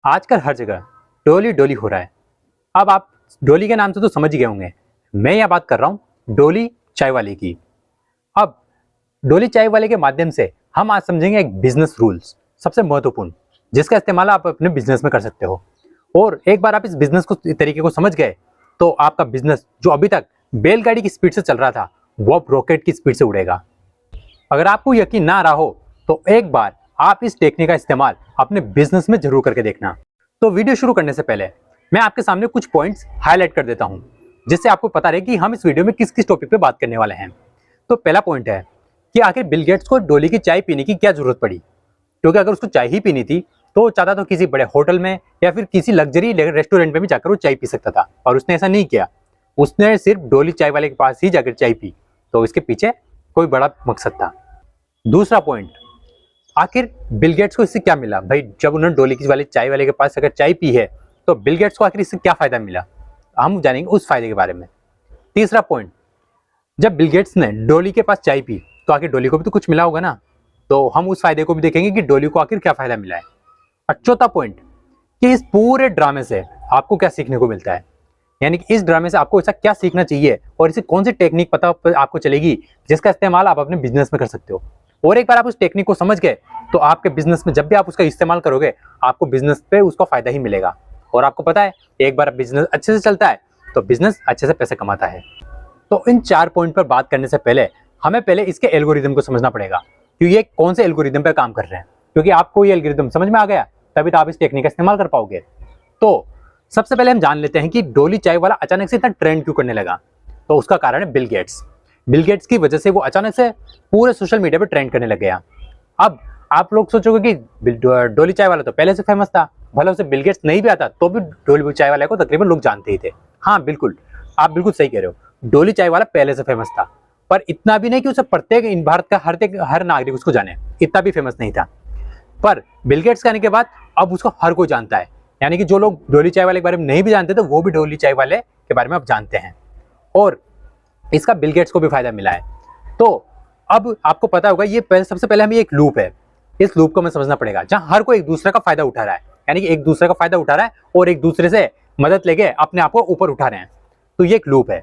आजकल हर जगह डोली डोली हो रहा है। अब आप डोली के नाम से तो समझ ही गए होंगे, मैं यहाँ बात कर रहा हूँ डोली चाय वाले की। अब डोली चाय वाले के माध्यम से हम आज समझेंगे एक बिजनेस रूल्स, सबसे महत्वपूर्ण, जिसका इस्तेमाल आप अपने बिजनेस में कर सकते हो। और एक बार आप इस बिजनेस को तरीके को समझ गए तो आपका बिजनेस जो अभी तक बैलगाड़ी की स्पीड से चल रहा था वो अब रॉकेट की स्पीड से उड़ेगा। अगर आपको यकीन ना रहा हो तो एक बार आप इस टेक्निक का इस्तेमाल अपने बिजनेस में जरूर करके देखना। तो वीडियो शुरू करने से पहले मैं आपके सामने कुछ पॉइंट्स हाईलाइट कर देता हूं, जिससे आपको पता रहे कि हम इस वीडियो में किस किस टॉपिक पे बात करने वाले हैं। तो पहला पॉइंट है कि आखिर बिल गेट्स को डोली की चाय पीने की क्या जरूरत पड़ी, क्योंकि अगर उसको चाय ही पीनी थी तो चाहता तो किसी बड़े होटल में या फिर किसी लग्जरी रेस्टोरेंट में भी जाकर वो चाय पी सकता था, और उसने ऐसा नहीं किया। उसने सिर्फ डोली चाय वाले के पास ही जाकर चाय पी, तो इसके पीछे कोई बड़ा मकसद था। दूसरा पॉइंट, आखिर बिल गेट्स को इससे क्या मिला भाई? जब उन्होंने डोली की वाले चाय वाले के पास अगर चाय पी है तो बिल गेट्स को आखिर इससे क्या फायदा मिला, हम जानेंगे उस फायदे के बारे में। तीसरा पॉइंट, जब बिल गेट्स ने डोली के पास चाय पी तो आखिर डोली को भी तो कुछ मिला होगा ना, तो हम उस फायदे को भी देखेंगे कि डोली को आखिर क्या फायदा मिला है। और चौथा पॉइंट, कि इस पूरे ड्रामे से आपको क्या सीखने को मिलता है, यानी कि इस ड्रामे से आपको ऐसा क्या सीखना चाहिए और इसे कौन सी टेक्निक पता आपको चलेगी जिसका इस्तेमाल आप अपने बिजनेस में कर सकते हो। और एक बार आप उस टेक्निक को समझ गए तो आपके बिजनेस में जब भी आप उसका इस्तेमाल करोगे आपको बिजनेस पे उसका फायदा ही मिलेगा। और आपको पता है एक बार बिजनेस अच्छे से चलता है तो बिजनेस अच्छे से पैसे कमाता है। तो इन 4 पॉइंट पर बात करने से पहले हमें पहले इसके एल्गोरिदम को समझना पड़ेगा कि ये कौन से एल्गोरिदम पर काम कर रहे हैं, क्योंकि आपको ये एल्गोरिदम समझ में आ गया तभी तो आप इस टेक्निक का इस्तेमाल कर पाओगे। तो सबसे पहले हम जान लेते हैं कि डोली चाय वाला अचानक से इतना ट्रेंड क्यों करने लगा। तो उसका कारण है बिल गेट्स। बिल गेट्स की वजह से वो अचानक से पूरे सोशल मीडिया पे ट्रेंड करने लग गया। अब आप लोग सोचोगे कि डोली चाय वाला तो पहले से फेमस था, भले उसे बिल गेट्स नहीं भी आता तो भी डोली चाय वाले को तकरीबन लोग जानते ही थे। हाँ बिल्कुल, आप बिल्कुल सही कह रहे हो, डोली चाय वाला पहले से फेमस था, पर इतना भी नहीं कि उसे प्रत्येक भारत का हर नागरिक उसको जाने, इतना भी फेमस नहीं था। पर बिल गेट्स के आने के बाद अब उसको हर कोई जानता है, यानी कि जो लोग डोली चाय वाले के बारे में नहीं भी जानते तो वो भी डोली चाय वाले के बारे में अब जानते हैं, और इसका बिल गेट्स को भी फायदा मिला है। तो अब आपको पता होगा ये सबसे पहले हमें एक लूप है, इस लूप को हमें समझना पड़ेगा जहां हर कोई एक दूसरे का फायदा उठा रहा है, यानी कि एक दूसरे का फायदा उठा रहा है और एक दूसरे से मदद लेके अपने आप को ऊपर उठा रहे हैं। तो ये एक लूप है।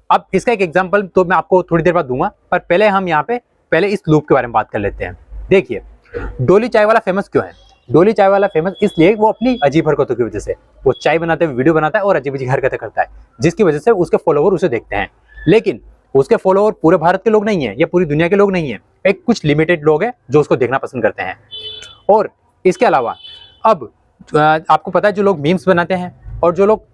अब इसका एक एग्जाम्पल तो मैं आपको थोड़ी देर बाद दूंगा, पर पहले हम यहाँ पे पहले इस लूप के बारे में बात कर लेते हैं। देखिए डोली चाय वाला फेमस क्यों है? डोली चाय वाला फेमस इसलिए वो अपनी अजीब हरकतों की वजह से, वो चाय बनाते हुए वीडियो बनाता है और अजीब अजीब हरकतें करता है, जिसकी वजह से उसके फॉलोवर उसे देखते हैं। लेकिन उसके फॉलोवर पूरे भारत के लोग नहीं है या पूरी दुनिया के लोग नहीं है, एक कुछ लिमिटेड लोग हैं जो उसको देखना पसंद करते हैं। और इसके अलावा अब आपको पता है जो लोग मीम्स बनाते हैं और जो लोग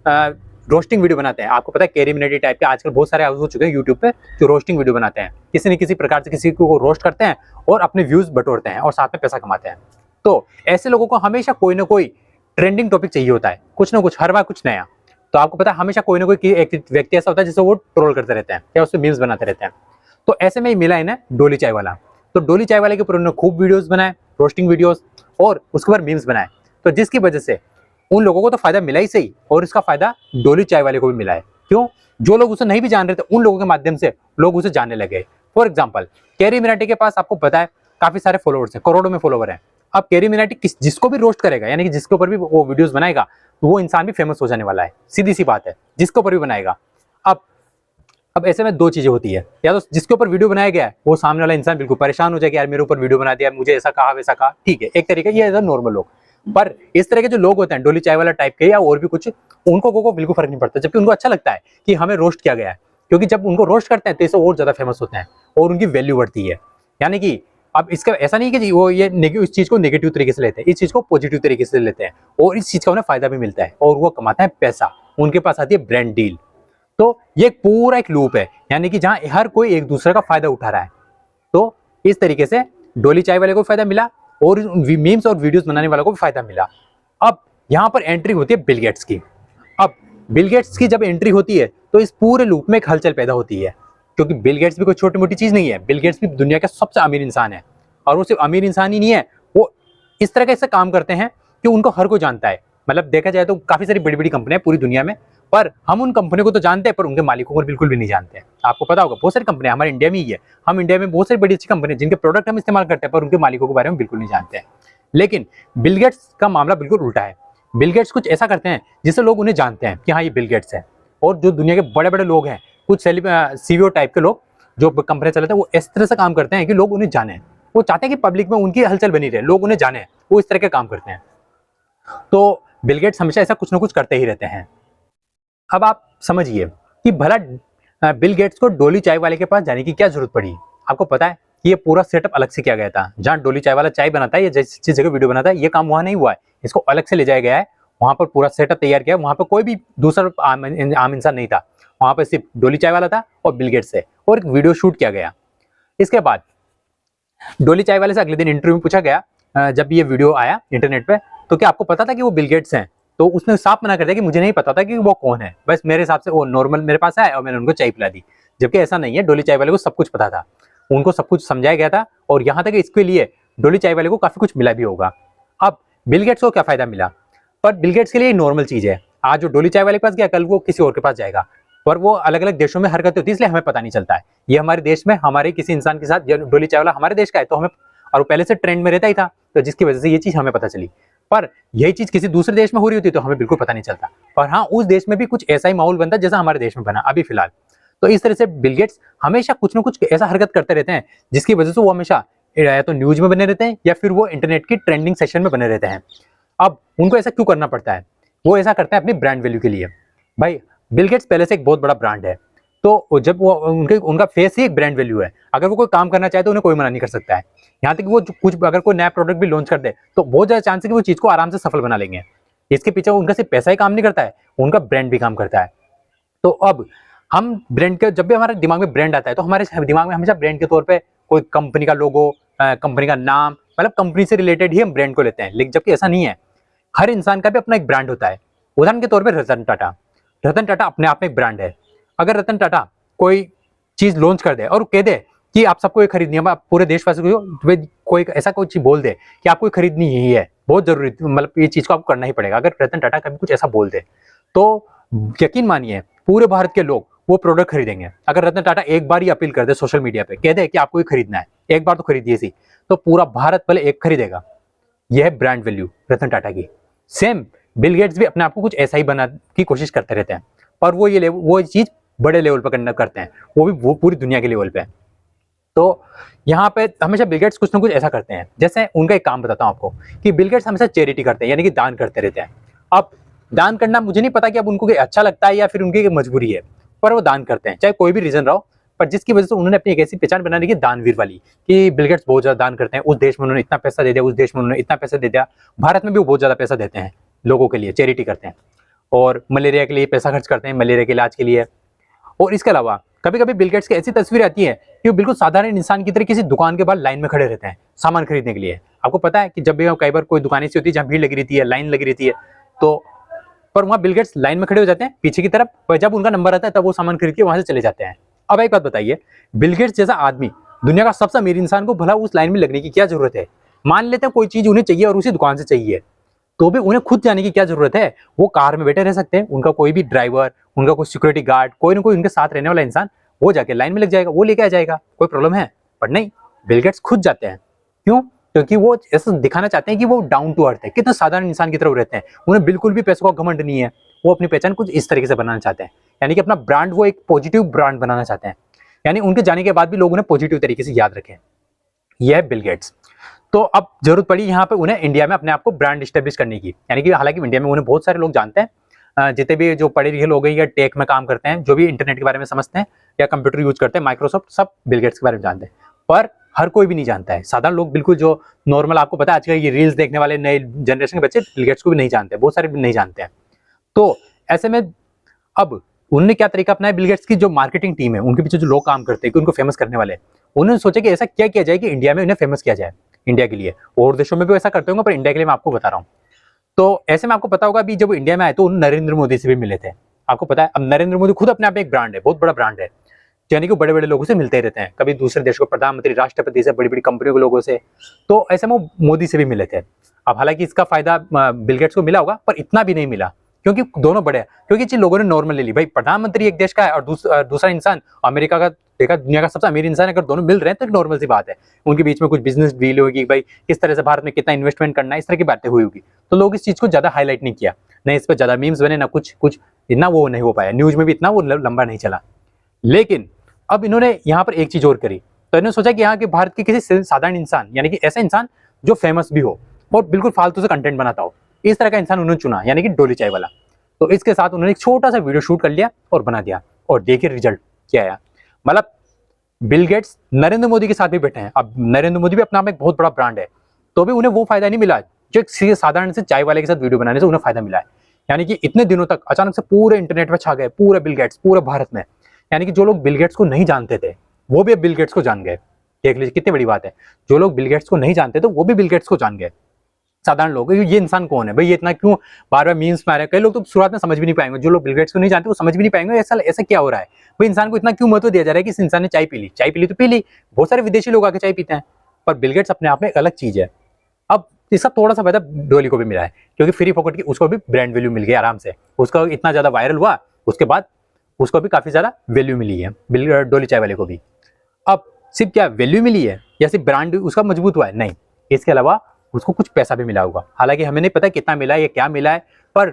रोस्टिंग वीडियो बनाते हैं, आपको पता है कैरी मिनाटी टाइप के आजकल बहुत सारे हो चुके हैं यूट्यूब पे जो रोस्टिंग वीडियो बनाते हैं, किसी न किसी प्रकार से किसी को रोस्ट करते हैं और अपने व्यूज बटोरते हैं और साथ में पैसा कमाते हैं। तो ऐसे लोगों को हमेशा कोई ना कोई ट्रेंडिंग टॉपिक चाहिए होता है, कुछ ना कुछ, हर बार कुछ नया। तो आपको पता है हमेशा कोई ना कोई एक व्यक्ति ऐसा होता है जिसे वो ट्रोल करते रहते हैं या उससे मीम्स बनाते रहते हैं। तो ऐसे में ही मिला इन्हें डोली चाय वाला। तो डोली चाय वाले के ऊपर उन्होंने खूब वीडियोस बनाए, रोस्टिंग वीडियोस, और उसके ऊपर मीम्स बनाए, तो जिसकी वजह से उन लोगों को तो फायदा मिला ही सही, और इसका फायदा डोली चाय वाले को भी मिला है। क्यों? जो लोग उसे नहीं भी जान रहे थे उन लोगों के माध्यम से लोग उसे जानने लगे। फॉर एग्जाम्पल कैरी मिनाटी के पास आपको पता है काफी सारे फॉलोअर्स हैं, करोड़ों में फॉलोवर हैं। अब कैरी मिनाटी जिसको भी रोस्ट करेगा, यानी कि जिसके ऊपर भी वो वीडियोस बनाएगा, तो वो इंसान भी फेमस हो जाने वाला है, सीधी सी बात है, जिसके ऊपर भी बनाएगा। अब ऐसे में दो चीजें होती है, या तो जिसके ऊपर वीडियो बनाया गया है वो सामने वाला इंसान बिल्कुल परेशान हो जाएगा, यार मेरे ऊपर वीडियो बना दिया, मुझे ऐसा कहा वैसा कहा, ठीक है, एक तरीके ये एज नॉर्मल लोग। पर इस तरह के जो लोग होते हैं डोली चाय वाला टाइप के या और भी कुछ, उनको को बिल्कुल फर्क नहीं पड़ता, जबकि उनको अच्छा लगता है कि हमें रोस्ट किया गया है, क्योंकि जब उनको रोस्ट करते हैं तो इससे और ज्यादा फेमस होते हैं और उनकी वैल्यू बढ़ती है। यानी कि अब इसका ऐसा नहीं कि वो ये इस चीज को नेगेटिव तरीके से लेते हैं, इस चीज को पॉजिटिव तरीके से लेते हैं, और इस चीज का उन्हें फायदा भी मिलता है और वो कमाते हैं पैसा, उनके पास आती है ब्रांड डील। तो ये पूरा एक लूप है, यानी कि जहां हर कोई एक दूसरे का फायदा उठा रहा है। तो इस तरीके से डोली चाय वाले को फायदा मिला और मीम्स और वीडियोस बनाने वालों को भी फायदा मिला। अब यहाँ पर एंट्री होती है बिल गेट्स की। अब बिल गेट्स की जब एंट्री होती है तो इस पूरे लूप में एक हलचल पैदा होती है, क्योंकि बिल गेट्स भी कोई छोटी मोटी चीज नहीं है, बिल गेट्स भी दुनिया का सबसे अमीर इंसान है, और वो सिर्फ अमीर इंसान ही नहीं है, वो इस तरह का ऐसा काम करते हैं कि उनको हर कोई जानता है। मतलब देखा जाए तो काफी सारी बड़ी बड़ी कंपनियां पूरी दुनिया में, पर हम उन कंपनियों को तो जानते हैं पर उनके मालिकों को बिल्कुल भी नहीं जानते हैं। आपको पता होगा बहुत सारी कंपनियां हमारे इंडिया में ही है, हम इंडिया में बहुत सारी बड़ी अच्छी कंपनियां जिनके प्रोडक्ट हम इस्तेमाल करते हैं पर उनके मालिकों के बारे में बिल्कुल नहीं जानते हैं। लेकिन बिल गेट्स का मामला बिल्कुल उल्टा है। बिल गेट्स कुछ ऐसा करते हैं जिससे लोग उन्हें जानते हैं कि हाँ ये बिल गेट्स है। और जो दुनिया के बड़े बड़े लोग हैं, कुछ सीईओ टाइप के लोग जो कंपनी चलाते हैं, वो इस तरह से काम करते हैं कि लोग उन्हें जाने। वो चाहते हैं कि पब्लिक में उनकी हलचल बनी रहे, लोग उन्हें जाने, वो इस तरह के काम करते हैं। तो बिल गेट्स हमेशा ऐसा कुछ ना कुछ करते ही रहते हैं। अब आप समझिए कि भला बिल गेट्स को डोली चाय वाले के पास जाने की क्या जरूरत पड़ी। आपको पता है कि ये पूरा सेटअप अलग से किया गया था। जहाँ डोली चाय वाला चाय बनाता है या जिस जगह वीडियो बनाता है, ये काम वहाँ नहीं हुआ है, इसको अलग से ले जाया गया है। वहाँ पर पूरा सेटअप तैयार किया है। वहाँ पर कोई भी दूसरा आम इंसान नहीं था, वहाँ पर सिर्फ डोली चाय वाला था और बिल गेट्स है, और एक वीडियो शूट किया गया। इसके बाद डोली चाय वाले से अगले दिन इंटरव्यू में पूछा गया, जब ये वीडियो आया इंटरनेट पे, तो क्या आपको पता था कि वो बिल गेट्स हैं? तो उसने साफ मना कर दिया कि मुझे नहीं पता था कि वो कौन है, बस मेरे हिसाब से वो नॉर्मल मेरे पास आया और मैंने उनको चाय पिला दी। जबकि ऐसा नहीं है, डोली चाय वाले को सब कुछ पता था, उनको सब कुछ समझाया गया था, और यहाँ तक इसके लिए डोली चाय वाले को काफी कुछ मिला भी होगा। अब बिल गेट्स को क्या फायदा मिला? पर बिल गेट्स के लिए नॉर्मल चीज है। आज जो डोली चाय वाले के पास गया, कल वो किसी और के पास जाएगा, पर वो अलग अलग देशों में हरकत होती है, इसलिए हमें पता नहीं चलता है। ये हमारे देश में हमारे किसी इंसान के साथ, डोली चाय वाला हमारे देश का है तो हमें, और वो पहले से ट्रेंड में रहता ही था, तो जिसकी वजह से ये चीज हमें पता चली। पर यही चीज किसी दूसरे देश में हो रही होती तो हमें बिल्कुल पता नहीं चलता। पर हाँ, उस देश में भी कुछ ऐसा ही माहौल बनता जैसा हमारे देश में बना अभी फिलहाल। तो इस तरह से बिल गेट्स हमेशा कुछ ना कुछ ऐसा हरकत करते रहते हैं जिसकी वजह से वो हमेशा या तो न्यूज में बने रहते हैं या फिर वो इंटरनेट की ट्रेंडिंग सेक्शन में बने रहते हैं। अब उनको ऐसा क्यों करना पड़ता है? वो ऐसा करते हैं अपनी ब्रांड वैल्यू के लिए। भाई, बिल गेट्स पहले से एक बहुत बड़ा ब्रांड है, तो जब वो उनका फेस ही एक ब्रांड वैल्यू है। अगर वो कोई काम करना चाहे तो उन्हें कोई मना नहीं कर सकता है। यहाँ तक कि वो कुछ अगर कोई नया प्रोडक्ट भी लॉन्च कर दे तो बहुत ज्यादा चांस है कि वो चीज को आराम से सफल बना लेंगे। इसके पीछे उनका सिर्फ पैसा ही काम नहीं करता है, उनका ब्रांड भी काम करता है। तो अब हम ब्रांड के, जब भी हमारे दिमाग में ब्रांड आता है तो हमारे दिमाग में हमेशा ब्रांड के तौर पे कोई कंपनी का लोगो, कंपनी का नाम, मतलब कंपनी से रिलेटेड ही हम ब्रांड को लेते हैं। लेकिन जबकि ऐसा नहीं है, हर इंसान का भी अपना एक ब्रांड होता है। उदाहरण के तौर पे रतन टाटा अपने आप में एक ब्रांड है। अगर रतन टाटा कोई चीज लॉन्च कर दे और कह दे कि आप सबको ये खरीदनी है, आप पूरे देशवासी को कोई ऐसा कोई चीज बोल दे कि आपको खरीदनी ही है, बहुत जरूरी, मतलब ये चीज को आपको करना ही पड़ेगा। अगर रतन टाटा कभी कुछ ऐसा बोल दे तो यकीन मानिए पूरे भारत के लोग वो प्रोडक्ट खरीदेंगे। अगर रतन टाटा एक बार ही अपील कर दे सोशल मीडिया पे, कह दे कि आपको ये खरीदना है, एक बार तो खरीदिए सी, तो पूरा भारत पहले एक खरीदेगा। यह है ब्रांड वैल्यू रतन टाटा की। सेम बिल गेट्स भी अपने आप को कुछ ऐसा ही बना की कोशिश करते रहते हैं, पर वो चीज बड़े लेवल पर करते हैं, वो पूरी दुनिया के लेवल पे। तो यहाँ पे हमेशा बिल गेट्स कुछ ना कुछ ऐसा करते हैं। जैसे उनका एक काम बताता हूँ आपको कि बिल गेट्स हमेशा चैरिटी करते हैं, यानी कि दान करते रहते हैं। अब दान करना मुझे नहीं पता कि अब उनको अच्छा लगता है या फिर उनकी मजबूरी है, पर वो दान करते हैं, चाहे कोई भी रीजन रहो। पर जिसकी वजह से उन्होंने अपनी एक ऐसी पहचान बना ली कि दानवीर वाली, कि बिल गेट्स बहुत ज्यादा दान करते हैं। उस देश में उन्होंने इतना पैसा दे दिया, उस देश में उन्होंने इतना पैसा दे दिया। भारत में भी वो बहुत ज्यादा पैसा देते हैं लोगों के लिए, चैरिटी करते हैं, और मलेरिया के लिए पैसा खर्च करते हैं, मलेरिया के इलाज के लिए। और इसके अलावा कभी कभी बिल गेट्स की ऐसी तस्वीर आती है कि वो बिल्कुल साधारण इंसान की तरह किसी दुकान के बाहर लाइन में खड़े रहते हैं सामान खरीदने के लिए। आपको पता है कि जब भी कई बार कोई दुकान ऐसी होती है जहाँ भीड़ लगी रहती है, लाइन लगी रहती है, तो पर वहाँ बिल गेट्स लाइन में खड़े हो जाते हैं पीछे की तरफ, और जब उनका नंबर आता है तब वो सामान खरीद के वहां से चले जाते हैं। अब एक बात बताइए, बिल गेट्स जैसा आदमी, दुनिया का सबसे अमीर इंसान को भला उस लाइन में लगने की क्या जरूरत है? मान लेते हैं कोई चीज उन्हें चाहिए और उसी दुकान से चाहिए, तो भी उन्हें खुद जाने की क्या जरूरत है? वो कार में बैठे रह सकते हैं, उनका कोई भी ड्राइवर, उनका कोई सिक्योरिटी गार्ड, कोई ना कोई उनके साथ रहने वाला इंसान, वो जाके लाइन में लग जाएगा, वो लेके आ जाएगा, कोई प्रॉब्लम है? पर नहीं, बिल गेट्स खुद जाते हैं। क्यों? क्योंकि वो ऐसा दिखाना चाहते हैं कि वो डाउन टू अर्थ है, कितना साधारण इंसान की तरह रहते हैं, उन्हें बिल्कुल भी पैसों का घमंड नहीं है। वो अपनी पहचान कुछ इस तरीके से बनाना चाहते हैं, यानी कि अपना ब्रांड वो एक पॉजिटिव ब्रांड बनाना चाहते हैं, यानी उनके जाने के बाद भी लोग उन्हें पॉजिटिव तरीके से याद रखें। यह है बिल गेट्स। तो अब जरूरत पड़ी यहाँ पे उन्हें इंडिया में अपने आप को ब्रांड एस्टेब्लिश करने की, यानी कि हालांकि इंडिया में उन्हें बहुत सारे लोग जानते हैं, जितने भी जो पढ़े लिखे लोग हैं या टेक में काम करते हैं, जो भी इंटरनेट के बारे में समझते हैं या कंप्यूटर यूज करते हैं, माइक्रोसॉफ्ट, सब बिल गेट्स के बारे में जानते हैं। पर हर कोई भी नहीं जानता है, साधारण लोग बिल्कुल जो नॉर्मल, आपको पता है आजकल ये रील्स देखने वाले नए जनरेशन के बच्चे बिल गेट्स को भी नहीं जानते, बहुत सारे भी नहीं जानते हैं। तो ऐसे में अब उन्होंने क्या तरीका अपनाया, बिल गेट्स की जो मार्केटिंग टीम है, उनके पीछे जो लोग काम करते हैं कि उनको फेमस करने वाले, उन्होंने सोचा कि ऐसा क्या किया जाए कि इंडिया में उन्हें फेमस किया जाए, इंडिया के लिए। और देशों में भी ऐसा करते होंगे, पर इंडिया के लिए मैं आपको बता रहा हूँ। तो ऐसे में आपको पता होगा अभी जब इंडिया में आए तो उन्होंने नरेंद्र मोदी से भी मिले थे। आपको पता है अब नरेंद्र मोदी खुद अपने आप में एक ब्रांड है, बहुत बड़ा ब्रांड है, यानी कि बड़े बड़े लोगों से मिलते ही रहते हैं, कभी दूसरे देश को प्रधानमंत्री, राष्ट्रपति से, बड़ी बड़ी कंपनियों के लोगों से। तो ऐसे में वो मोदी से भी मिले थे। अब हालांकि इसका फायदा बिल गेट्स को मिला होगा, पर इतना भी नहीं मिला, क्योंकि दोनों बड़े हैं। क्योंकि चीज लोगों ने नॉर्मल ले ली, भाई प्रधानमंत्री एक देश का है और दूसरा इंसान अमेरिका का देखा दुनिया का सबसे अमीर इंसान अगर दोनों मिल रहे हैं तो नॉर्मल सी बात है, उनके बीच में कुछ बिजनेस डील होगी भाई, किस तरह से भारत में कितना इन्वेस्टमेंट करना है, इस तरह की बातें हुई होगी। तो लोग इस चीज को ज्यादा हाईलाइट नहीं किया, नहीं इस पर ज्यादा मीम्स बने, ना कुछ कुछ इतना वो नहीं हो पाया, न्यूज में भी इतना वो लंबा नहीं चला। लेकिन अब इन्होंने यहाँ पर एक चीज और करी, तो इन्होंने सोचा कि यहाँ के भारत के किसी साधारण इंसान, यानी कि ऐसा इंसान जो फेमस भी हो और बिल्कुल फालतू से कंटेंट बनाता हो, इस तरह का इंसान उन्होंने चुना, यानी कि डोली चाय वाला। तो इसके साथ उन्होंने एक छोटा सा वीडियो शूट कर लिया और बना दिया, और देखिए रिजल्ट क्या आया। मतलब बिल गेट्स नरेंद्र मोदी के साथ भी बैठे हैं, अब नरेंद्र मोदी भी अपना में एक बहुत बड़ा ब्रांड है, तो भी उन्हें वो फायदा नहीं मिला जो एक साधारण से चाय वाले के साथ वीडियो बनाने से उन्हें फायदा मिला है। यानी कि इतने दिनों तक अचानक से पूरे इंटरनेट में छा गए, पूरे बिल गेट्स पूरे भारत में, यानी कि जो लोग बिल गेट्स को नहीं जानते थे वो भी अब बिल गेट्स को जान गए। देख लीजिए कितनी बड़ी बात है, जो लोग बिल गेट्स को नहीं जानते थे वो भी बिल गेट्स को जान गए। साधारण लोग ये इंसान कौन है भाई, ये इतना क्यों बार बार मीम्स मारे, कई लोग तो शुरुआत में समझ भी नहीं पाएंगे, जो लोग बिल गेट्स को नहीं जानते वो समझ भी नहीं पाएंगे ऐसा ऐसा क्या हो रहा है भाई, इंसान को इतना क्यों महत्व दिया जा रहा है कि इस इंसान ने चाय पी ली, चाय पी ली तो पी ली, बहुत सारे विदेशी लोग आके चाय पीते हैं, पर बिल गेट्स अपने आप में एक अलग चीज है। अब इसका थोड़ा सा फायदा डोली को भी मिला है, क्योंकि फ्री फोकट की उसको भी ब्रांड वैल्यू मिल गई आराम से, उसका इतना ज्यादा वायरल हुआ, उसके बाद उसको भी काफी ज्यादा वैल्यू मिली है डोली चाय वाले को भी। अब सिर्फ क्या वैल्यू मिली है या सिर्फ ब्रांड उसका मजबूत हुआ है, नहीं, इसके अलावा उसको कुछ पैसा भी मिला होगा, हालांकि हमें नहीं पता कितना मिला है या क्या मिला है, पर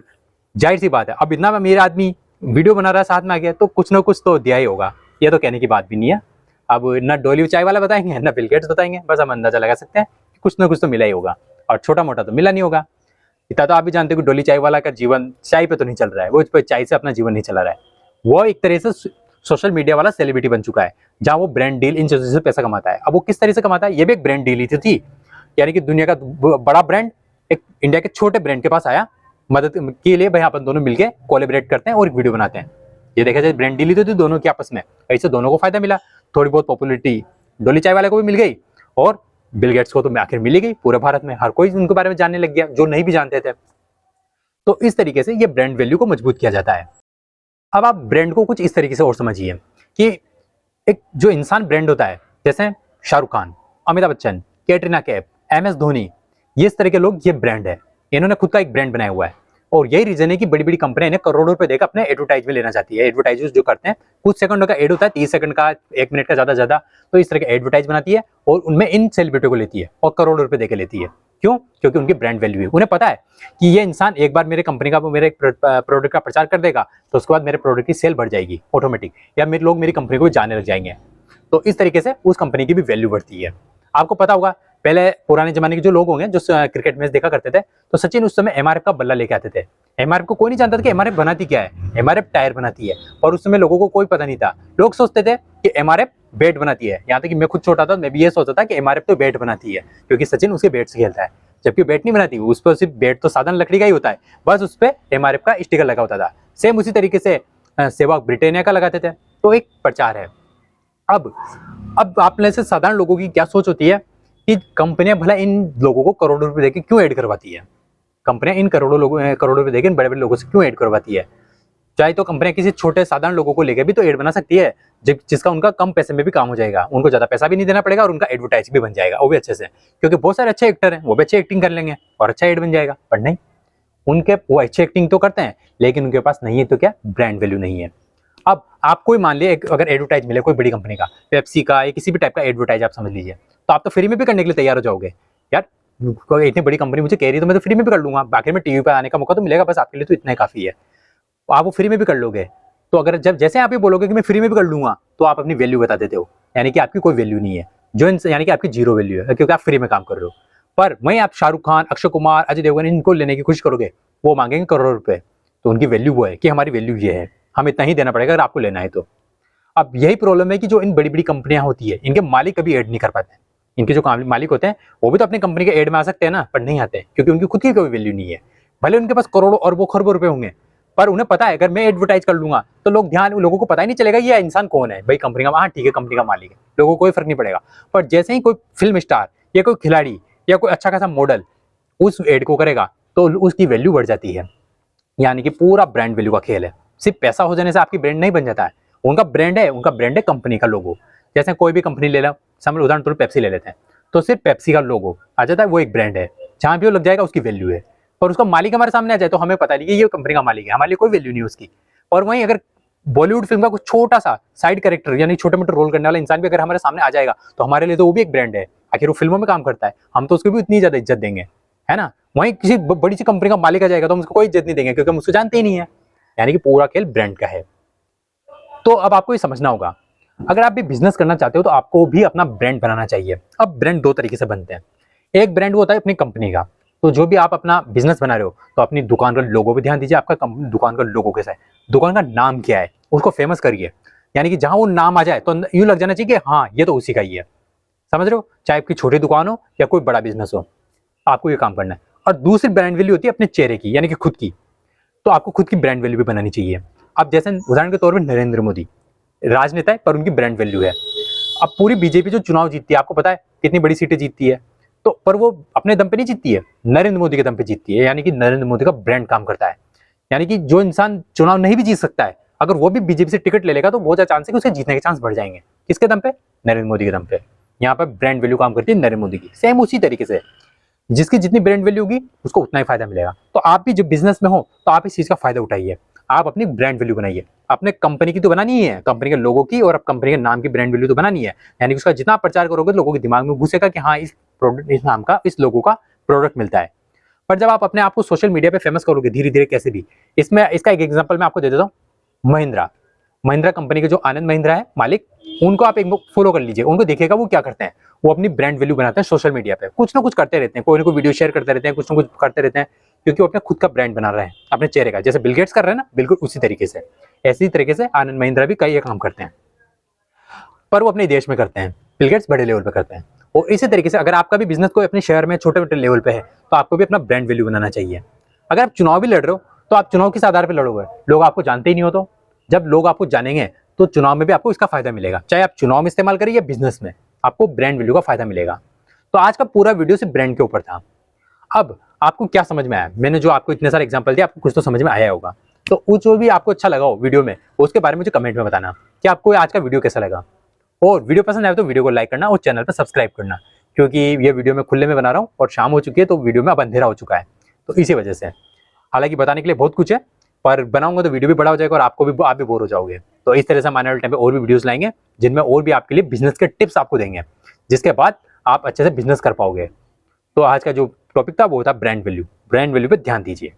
जाहिर सी बात है अब इतना अमीर आदमी वीडियो बना रहा है साथ में आ गया तो कुछ ना कुछ तो दिया ही होगा, ये तो कहने की बात भी नहीं है। अब ना डोली चाय वाला बताएंगे ना बिल गेट्स बताएंगे, बस हम अंदाजा लगा सकते हैं कि कुछ ना कुछ तो मिला ही होगा, और छोटा मोटा तो मिला नहीं होगा। इतना तो आप भी जानते हो कि डोली चाय वाला का जीवन चाय पे तो नहीं चल रहा है, वो इस पर चाय से अपना जीवन नहीं चला रहा है, वो एक तरह से सोशल मीडिया वाला सेलिब्रिटी बन चुका है, जहां वो ब्रांड डील इन चीजों से पैसा कमाता है। अब वो किस तरह से कमाता है, ये भी एक ब्रांड डील ही थी, यानी कि दुनिया का बड़ा ब्रांड एक इंडिया के छोटे ब्रांड के पास आया मदद के लिए, भाई अपन दोनों मिलके कोलैबोरेट करते हैं और एक वीडियो बनाते हैं। ये देखा जाए ब्रांड डील ही तो थी दोनों के आपस में, ऐसे दोनों को फायदा मिला, थोड़ी बहुत पॉपुलैरिटी डोली चाय वाले को भी मिल गई और बिल गेट्स को तो आखिर मिल ही गई, पूरे भारत में हर कोई उनके बारे में जानने लग गया जो नहीं भी जानते थे। तो इस तरीके से ये ब्रांड वैल्यू को मजबूत किया जाता है। अब आप ब्रांड को कुछ इस तरीके से और समझिए कि एक जो इंसान ब्रांड होता है, जैसे शाहरुख खान, अमिताभ बच्चन, कैटरीना कैफ, MS धोनी, ये इस तरह के लोग, ये ब्रांड है, इन्होंने खुद का एक ब्रांड बनाया हुआ है, और यही रीजन है कि बड़ी बड़ी कंपनियां इन्हें करोड़ों रुपए देकर अपने एडवर्टाइज में लेना चाहती है। एडवर्टाइजर्स जो करते हैं कुछ सेकंडों का एड होता है, 30 सेकंड का, 1 मिनट का ज्यादा, तो इस तरह के एडवर्टाइज बनाती है और उनमें इन सेलिब्रिटी को लेती है और करोड़ों रुपए देकर लेती है। क्यों? क्योंकि उनकी ब्रांड वैल्यू है, उन्हें पता है कि ये इंसान एक बार मेरे कंपनी का मेरे प्रोडक्ट का प्रचार कर देगा तो उसके बाद मेरे प्रोडक्ट की सेल बढ़ जाएगी ऑटोमेटिक, या मेरे लोग मेरी कंपनी को भी जानने लग जाएंगे, तो इस तरीके से उस कंपनी की भी वैल्यू बढ़ती है। आपको पता होगा पहले पुराने जमाने के जो लोग होंगे जो क्रिकेट मैच देखा करते थे, तो सचिन उस समय MRF का बल्ला लेके आते थे। MRF को कोई नहीं जानता था कि MRF बनाती क्या है, MRF टायर बनाती है, और उस समय लोगों को कोई पता नहीं था, लोग सोचते थे कि MRF बैट बनाती है, यहाँ तक कि मैं खुद छोटा था मैं भी ये सोचता था कि MRF तो बैट बनाती है क्योंकि सचिन उसके बैट से खेलता है, जबकि बैट नहीं बनाती, उस पर सिर्फ बैट तो साधारण लकड़ी का ही होता है, बस उस पर MRF का स्टिकर लगा होता था। सेम उसी तरीके से सेवाग ब्रिटानिया का लगाते थे, तो एक प्रचार है। अब आप में से साधारण लोगों की क्या सोच होती है कि कंपनियां भला इन लोगों को करोड़ों रुपए देके क्यों ऐड करवाती है, कंपनियां इन करोड़ों रुपए देके बड़े बड़े लोगों से क्यों ऐड करवाती है, चाहे तो कंपनियां किसी छोटे साधारण लोगों को लेकर भी तो ऐड बना सकती है, जिसका उनका कम पैसे में भी काम हो जाएगा, उनको ज्यादा पैसा भी नहीं देना पड़ेगा और उनका एडवर्टाइज भी बन जाएगा वो भी अच्छे से, क्योंकि बहुत सारे अच्छे एक्टर हैं वो भी अच्छे एक्टिंग कर लेंगे और अच्छा एड बन जाएगा। पर नहीं, उनके वो अच्छी एक्टिंग तो करते हैं लेकिन उनके पास नहीं है तो क्या, ब्रांड वैल्यू नहीं है। अब आपको ही मान लिया अगर एडवर्टाइज मिले कोई बड़ी कंपनी का, पेप्सी का या किसी भी टाइप का एडवर्टाइज आप समझ लीजिए, तो आप तो फ्री में भी करने के लिए तैयार हो जाओगे, यार कोई इतनी बड़ी कंपनी मुझे कह रही है तो मैं तो फ्री में भी कर लूंगा, आखिर में टीवी पर आने का मौका तो मिलेगा, बस आपके लिए तो इतना ही काफी है, आप वो फ्री में भी कर लोगे। तो अगर जब जैसे आप ये बोलोगे कि मैं फ्री में भी कर लूंगा तो आप अपनी वैल्यू बता देते हो, यानी कि आपकी कोई वैल्यू नहीं है, यानी कि आपकी जीरो वैल्यू है क्योंकि आप फ्री में काम कर रहे हो। पर वहीं आप शाहरुख खान, अक्षय कुमार, अजय देवगन इनको लेने की कोशिश करोगे, वो मांगेंगे करोड़ों रुपए, तो उनकी वैल्यू वो है कि हमारी वैल्यू ये है, हम इतना ही देना पड़ेगा अगर आपको लेना है तो। अब यही प्रॉब्लम है कि जो इन बड़ी बड़ी कंपनियां होती है इनके मालिक कभी ऐड नहीं कर पाते, इनके जो मालिक होते हैं वो भी तो अपनी कंपनी के ऐड में आ सकते हैं ना, पर नहीं आते क्योंकि उनकी खुद की कोई वैल्यू नहीं है, भले उनके पास करोड़ों अरबों खरबों रुपए होंगे, पर उन्हें पता है अगर मैं एडवर्टाइज कर लूंगा तो लोगों को पता ही नहीं चलेगा ये इंसान कौन है, भाई कंपनी का, हाँ ठीक है कंपनी का मालिक है, लोगों को कोई फर्क नहीं पड़ेगा। पर जैसे ही कोई फिल्म स्टार या कोई खिलाड़ी या कोई अच्छा खासा मॉडल उस एड को करेगा तो उसकी वैल्यू बढ़ जाती है, यानी कि पूरा ब्रांड वैल्यू का खेल है। सिर्फ पैसा हो जाने से आपकी ब्रांड नहीं बन जाता है, उनका ब्रांड है कंपनी का लोगो। जैसे कोई भी कंपनी ले लो, समझ उदाहरण तौर पेप्सी ले लेते हैं, तो सिर्फ पेप्सी का लोगो आ जाता है, वो एक ब्रांड है, जहां भी वो लग जाएगा उसकी वैल्यू है। और उसका मालिक हमारे सामने आ जाए तो हमें पता नहीं कि ये कंपनी का मालिक है, हमारे लिए कोई वैल्यू नहीं है उसकी। और वहीं अगर बॉलीवुड फिल्म का कुछ छोटा सा साइड कैरेक्टर यानी छोटे मोटे रोल करने वाला इंसान भी अगर हमारे सामने आ जाएगा तो हमारे लिए तो वो भी एक ब्रांड है। आखिर वो फिल्मों में काम करता है, हम तो उसको भी उतनी ज्यादा इज्जत देंगे, है ना। वहीं किसी बड़ी सी कंपनी का मालिक आ जाएगा तो हम उसको कोई इज्जत नहीं देंगे क्योंकि हम उसको जानते ही नहीं है। यानी कि पूरा खेल ब्रांड का है। तो अब आपको ये समझना होगा, अगर आप भी बिजनेस करना चाहते हो तो आपको भी अपना ब्रांड बनाना चाहिए। अब ब्रांड दो तरीके से बनते हैं। एक ब्रांड वो होता है अपनी कंपनी का। तो जो भी आप अपना बिजनेस बना रहे हो तो अपनी दुकान का लोगो पे ध्यान दीजिए, आपका दुकान का लोगो कैसा है, दुकान का नाम क्या है, उसको फेमस करिए। यानी कि जहां वो नाम आ जाए तो यूं लग जाना चाहिए कि हाँ ये तो उसी का ही है। समझ रहे हो, चाहे आपकी छोटी दुकान हो या कोई बड़ा बिजनेस हो, आपको ये काम करना है। और दूसरी ब्रांड वैल्यू होती है अपने चेहरे की, यानी कि खुद की। तो आपको खुद की ब्रांड वैल्यू भी बनानी चाहिए। अब जैसे उदाहरण के तौर पर नरेंद्र मोदी राजनेता है पर उनकी ब्रांड वैल्यू है। अब पूरी बीजेपी जो चुनाव जीतती है, आपको पता है कितनी बड़ी सीटें जीतती है, तो पर वो अपने दम पे नहीं जीतती है, नरेंद्र मोदी के दम पे जीतती है। यानी कि नरेंद्र मोदी का ब्रांड काम करता है। यानी कि जो इंसान चुनाव नहीं भी जीत सकता है, अगर वो भी बीजेपी से टिकट ले लेगा तो बहुत ज्यादा चांस है कि उसके जीतने के चांस बढ़ जाएंगे। किसके दम पे? नरेंद्र मोदी के दम पे। यहाँ पर ब्रांड वैल्यू काम करती है नरेंद्र मोदी की। सेम उसी तरीके से जिसकी जितनी ब्रांड वैल्यू होगी उसको उतना ही फायदा मिलेगा। तो आप भी जब बिजनेस में हो तो आप इस चीज का फायदा उठाइए। आप अपनी ब्रांड वैल्यू बनाइए। अपने कंपनी की तो बनानी ही है, कंपनी के लोगों की और कंपनी के नाम की ब्रांड वैल्यू तो बनानी है। यानी कि उसका जितना प्रचार करोगे तो लोगों के दिमाग में घुसेगा कि हाँ इस प्रोडक्ट, इस नाम का, इस लोगों का प्रोडक्ट मिलता है। पर जब आप अपने आप को सोशल मीडिया पे फेमस करोगे धीरे धीरे कैसे भी, इसमें इसका एक एग्जांपल मैं आपको दे देता हूँ। महिंद्रा महिंद्रा कंपनी के जो आनंद महिंद्रा है मालिक, उनको आप एक फॉलो कर लीजिए, उनको देखिएगा वो क्या करते हैं। वो अपनी ब्रांड वैल्यू बनाते हैं सोशल मीडिया पे, कुछ ना कुछ करते रहते हैं, कोई ना कोई वीडियो शेयर करते रहते हैं, कुछ ना कुछ करते रहते हैं, क्योंकि वो अपने खुद का ब्रांड बना रहे हैं अपने चेहरे का। जैसे बिल गेट्स कर रहे हैं ना, बिल्कुल उसी तरीके से, ऐसी तरीके से आनंद महिंद्रा भी कई काम करते हैं, पर वो अपने देश में करते हैं। बिल गेट्स बड़े लेवल पे करते हैं। और इसी तरीके से अगर आपका भी बिजनेस कोई अपने शहर में छोटे छोटे लेवल पे है तो आपको भी अपना ब्रांड वैल्यू बनाना चाहिए। अगर आप चुनाव भी लड़ रहे हो तो आप चुनाव किस आधार पर लड़ोगे? लोग आपको जानते ही नहीं हो, तो जब लोग आपको जानेंगे तो चुनाव में भी आपको इसका फायदा मिलेगा। चाहे आप चुनाव में इस्तेमाल करिए या बिजनेस में, आपको ब्रांड वैल्यू का फायदा मिलेगा। तो आज का पूरा वीडियो सिर्फ ब्रांड के ऊपर था। अब आपको क्या समझ में आया? मैंने जो आपको इतने सारे एग्जांपल दिए, आपको कुछ तो समझ में आया होगा। तो वो जो भी आपको अच्छा लगा हो वीडियो में, उसके बारे में मुझे कमेंट में बताना कि आपको आज का वीडियो कैसा लगा। और वीडियो पसंद आए तो वीडियो को लाइक करना और चैनल पर सब्सक्राइब करना, क्योंकि ये वीडियो मैं खुले में बना रहा हूँ और शाम हो चुकी है तो वीडियो में अब अंधेरा हो चुका है, तो इसी वजह से। हालांकि बताने के लिए बहुत कुछ है, पर बनाऊंगा तो वीडियो भी बड़ा हो जाएगा और आप भी बोर हो जाओगे। तो इस तरह से हम आने वाले टाइम पे और भी वीडियोस लाएंगे जिनमें और भी आपके लिए बिजनेस के टिप्स आपको देंगे, जिसके बाद आप अच्छे से बिजनेस कर पाओगे। तो आज का जो टॉपिक था वो था ब्रांड वैल्यू। ब्रांड वैल्यू पे ध्यान दीजिए।